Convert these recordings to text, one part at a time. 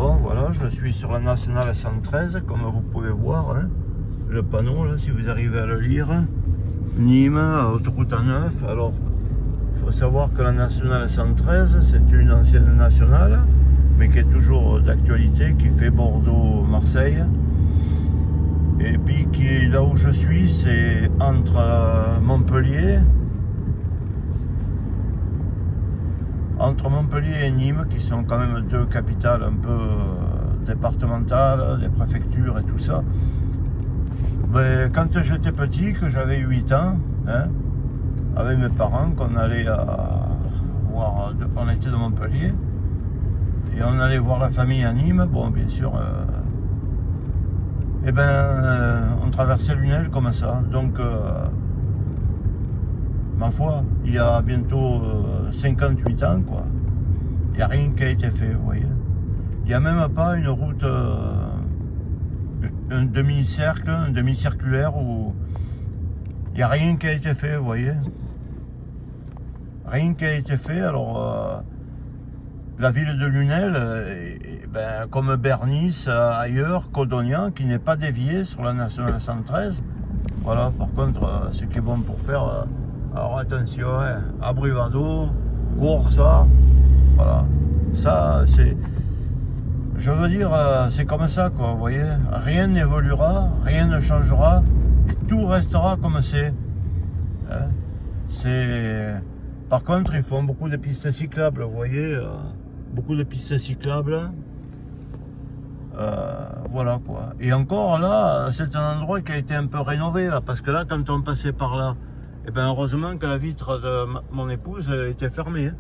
Bon, voilà, je suis sur la nationale 113, comme vous pouvez voir, hein, le panneau, là, si vous arrivez à le lire. Nîmes, autoroute A9. Alors, il faut savoir que la nationale 113, c'est une ancienne nationale, mais qui est toujours d'actualité, qui fait Bordeaux-Marseille. Et puis, là où je suis, c'est entre Montpellier et Nîmes, qui sont quand même deux capitales un peu départementales, des préfectures et tout ça. Mais quand j'étais petit, que j'avais 8 ans, hein, avec mes parents, qu'on allait voir, on était de Montpellier, et on allait voir la famille à Nîmes, bon, bien sûr, on traversait Lunel comme ça, donc ma foi, il y a bientôt 58 ans, quoi. Il n'y a rien qui a été fait, vous voyez. Il n'y a même pas une route, un demi-cercle, un demi-circulaire où il n'y a rien qui a été fait, vous voyez. Rien qui a été fait, alors la ville de Lunel, comme Bernis, ailleurs, Codognan, qui n'est pas dévié sur la nationale 113. Voilà, par contre, ce qui est bon pour faire... alors attention, hein, Abrivado, Goursa, voilà, ça c'est, je veux dire, c'est comme ça, quoi, vous voyez, rien n'évoluera, rien ne changera, et tout restera comme c'est. Hein. Par contre, ils font beaucoup de pistes cyclables, vous voyez, beaucoup de pistes cyclables, voilà, quoi. Et encore, là, c'est un endroit qui a été un peu rénové, là, parce que là, quand on passait par là, et bien heureusement que la vitre de mon épouse était fermée.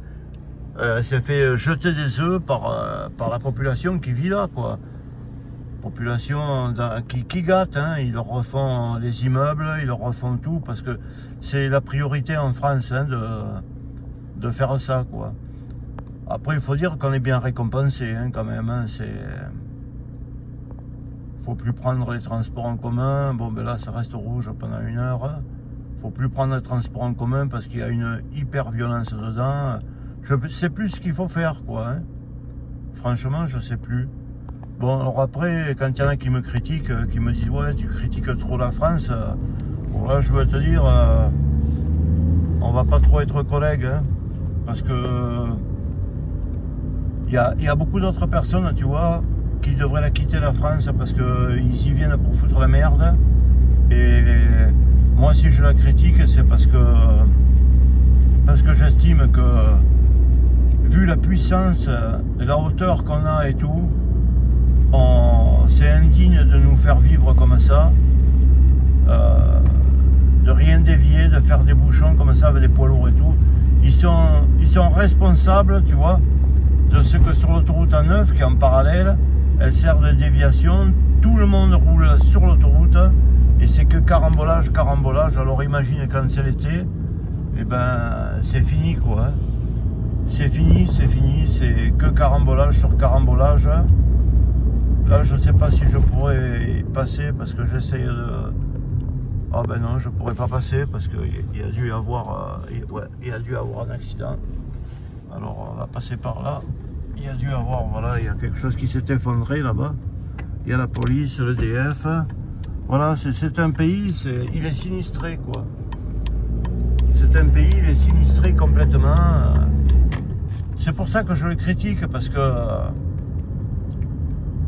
Elle s'est fait jeter des œufs par la population qui vit là, quoi. Population qui gâte, hein. Ils leur refont les immeubles, ils leur refont tout, parce que c'est la priorité en France, hein, de faire ça, quoi. Après, il faut dire qu'on est bien récompensé, hein, quand même. Hein, faut plus prendre les transports en commun. Bon, ben là, ça reste rouge pendant 1 heure. Faut plus prendre le transport en commun parce qu'il y a une hyper violence dedans. Je sais plus ce qu'il faut faire, quoi. Hein. Franchement, je sais plus. Bon, alors après, quand il y en a qui me critiquent, qui me disent ouais, tu critiques trop la France, bon, là, je veux te dire, on va pas trop être collègues, hein, parce que il y a beaucoup d'autres personnes, tu vois, qui devraient la quitter la France parce que ils y viennent pour foutre la merde. Et moi, si je la critique, c'est parce que j'estime que, vu la puissance et la hauteur qu'on a et tout, c'est indigne de nous faire vivre comme ça, de rien dévier, de faire des bouchons comme ça avec des poids lourds et tout. Ils sont responsables, tu vois, de ce que sur l'autoroute A9, qui est en parallèle, elle sert de déviation, tout le monde roule sur l'autoroute, et c'est que carambolage, carambolage. Alors imagine quand c'est l'été, et ben c'est fini, quoi. Hein. C'est fini, c'est que carambolage sur carambolage. Là, je sais pas si je pourrais passer parce que j'essaye de... Ah ben non, je pourrais pas passer parce qu'il y a dû y avoir, il y a dû avoir un accident. Alors on va passer par là. Il y a dû avoir, voilà, il y a quelque chose qui s'est effondré là-bas. Il y a la police, le DF. Voilà, c'est un pays, il est sinistré, quoi. C'est un pays, il est sinistré complètement. C'est pour ça que je le critique, parce que...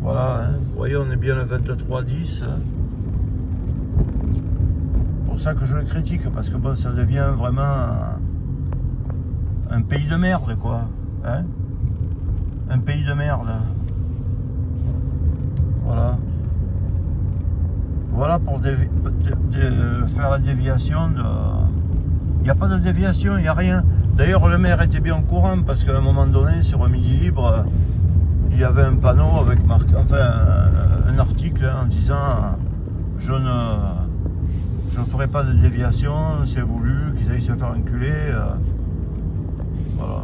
voilà, hein, vous voyez, on est bien le 23-10. C'est pour ça que je le critique, parce que bon, ça devient vraiment un pays de merde, quoi. Hein, un pays de merde. Voilà. Voilà pour faire la déviation. Il n'y a pas de déviation, il n'y a rien. D'ailleurs, le maire était bien au courant parce qu'à un moment donné, sur un Midi Libre, il y avait un panneau avec marqué, enfin, un article en disant je ne ferai pas de déviation, c'est voulu, qu'ils aillent se faire enculer. Voilà.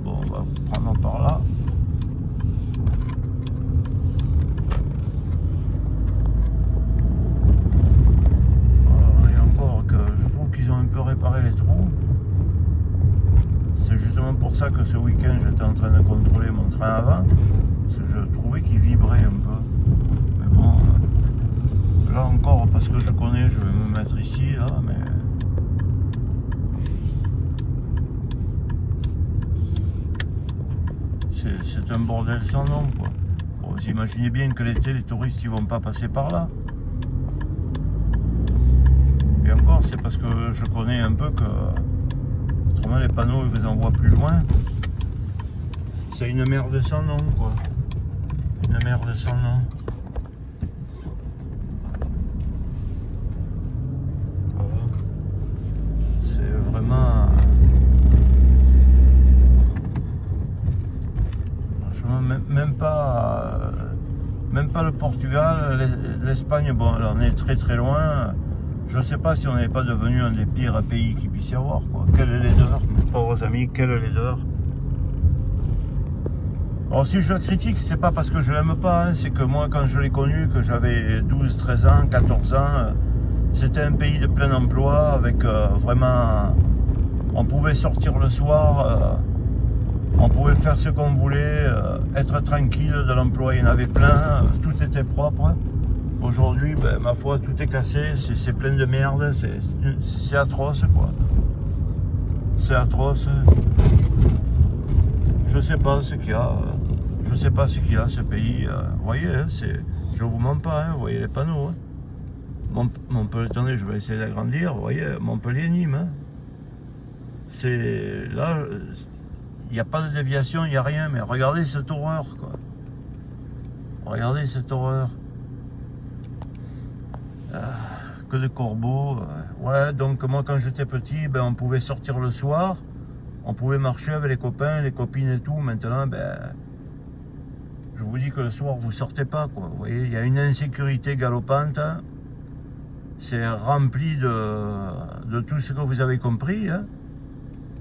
Bon, on va prendre par là. Réparer les trous. C'est justement pour ça que ce week-end j'étais en train de contrôler mon train avant, parce que je qui vibrait un peu. Mais bon, là encore, parce que je connais, je vais me mettre ici, là, mais... C'est un bordel sans nom, quoi. Bon, vous imaginez bien que l'été, les touristes, ils vont pas passer par là. Et encore, c'est parce que je connais un peu que... Autrement, les panneaux, ils vous envoient plus loin. C'est une merde sans nom, quoi. Une merde sans nom. Voilà. C'est vraiment... Même pas le Portugal, l'Espagne, bon, là, on est très très loin. Je ne sais pas si on n'est pas devenu un des pires pays qu'il puisse y avoir, quoi. Quelle laideur, mes pauvres amis, quelle laideur. Alors si je le critique, c'est pas parce que je l'aime pas, hein, c'est que moi quand je l'ai connu, que j'avais 12, 13 ans, 14 ans, c'était un pays de plein emploi, avec vraiment... On pouvait sortir le soir... on pouvait faire ce qu'on voulait, être tranquille de l'emploi, il y en avait plein, tout était propre. Aujourd'hui, ben, ma foi, tout est cassé, c'est plein de merde, c'est atroce, quoi. C'est atroce. Je sais pas ce qu'il y a, je sais pas ce qu'il y a, ce pays. Vous voyez, hein, je vous mens pas, hein, vous voyez les panneaux. Hein. Montpellier, attendez, je vais essayer d'agrandir, vous voyez, Montpellier-Nîmes. Hein. C'est là... Il n'y a pas de déviation, il n'y a rien, mais regardez cette horreur, quoi. Regardez cette horreur. Que de corbeaux. Ouais, donc moi quand j'étais petit, ben, on pouvait sortir le soir, on pouvait marcher avec les copains, les copines et tout. Maintenant, ben, je vous dis que le soir, vous sortez pas, quoi. Vous voyez, il y a une insécurité galopante. C'est rempli de tout ce que vous avez compris. Hein.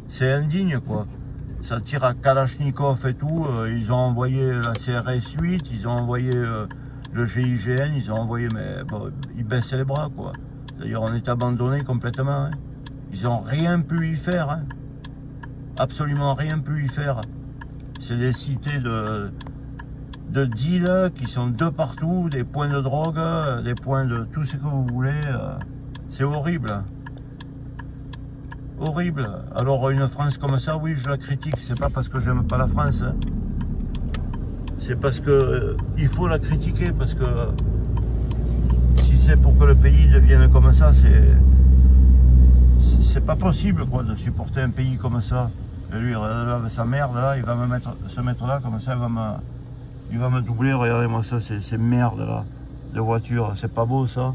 C'est indigne, quoi. Ça tire à Kalachnikov et tout, ils ont envoyé la CRS 8, ils ont envoyé le GIGN, ils ont envoyé, mais bon, ils baissaient les bras, quoi. C'est-à-dire on est abandonné complètement. Hein. Ils n'ont rien pu y faire. Hein. Absolument rien pu y faire. C'est des cités de deal qui sont de partout, des points de drogue, des points de tout ce que vous voulez. C'est horrible. Horrible. Alors une France comme ça, oui, je la critique. C'est pas parce que j'aime pas la France. Hein. C'est parce que il faut la critiquer, parce que si c'est pour que le pays devienne comme ça, c'est pas possible, quoi, de supporter un pays comme ça. Et lui, avec sa merde là, il va se mettre là comme ça, il va me doubler. Regardez-moi ça, ces merdes là de voiture. C'est pas beau ça.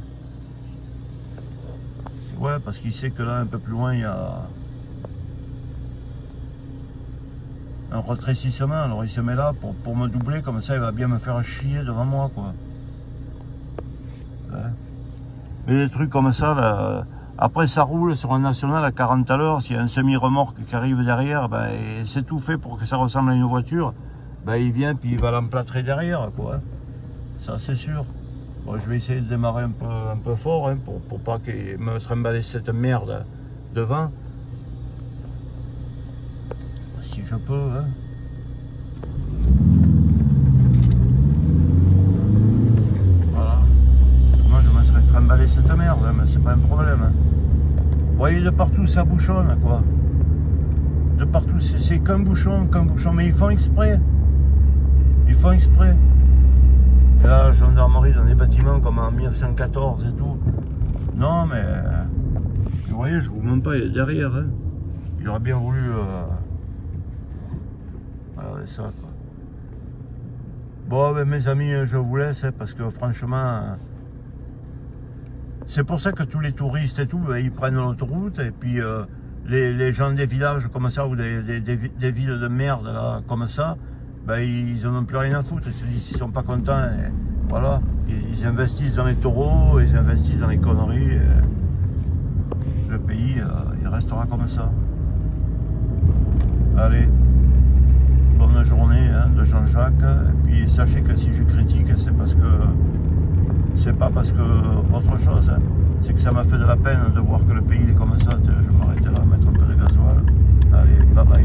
Ouais, parce qu'il sait que là, un peu plus loin, il y a un retrécissement. Alors il se met là pour me doubler, comme ça il va bien me faire chier devant moi, quoi. Ouais. Mais des trucs comme ça, là, après ça roule sur un national à 40 à l'heure, s'il y a un semi-remorque qui arrive derrière, ben, c'est tout fait pour que ça ressemble à une voiture, ben, il vient puis il va l'emplâtrer derrière, quoi. Ça c'est sûr. Bon, je vais essayer de démarrer un peu fort, hein, pour pas qu'il me trimballe cette merde devant. Si je peux, hein. Voilà. Moi je me serais trimballé cette merde, hein, mais c'est pas un problème. Hein. Vous voyez, de partout ça bouchonne, quoi. De partout, c'est qu'un bouchon, mais ils font exprès. Ils font exprès. Et là, la gendarmerie dans des bâtiments comme en 1914 et tout. Non, mais... vous voyez, je vous mens pas, il est derrière. Hein. Il aurait bien voulu... Regardez ça, quoi. Bon, ben, mes amis, je vous laisse, hein, parce que franchement... c'est pour ça que tous les touristes et tout, ben, ils prennent l'autoroute. Et puis, les gens des villages comme ça, ou des villes de merde, là, comme ça... ben, ils n'en ont plus rien à foutre, ils se disent qu'ils ne sont pas contents, et voilà, ils investissent dans les taureaux, ils investissent dans les conneries, et le pays, il restera comme ça. Allez, bonne journée, hein, de Jean-Jacques, et puis sachez que si je critique, c'est pas parce que autre chose, hein, c'est que ça m'a fait de la peine de voir que le pays est comme ça. Je vais m'arrêter là, mettre un peu de gasoil. Allez, bye bye.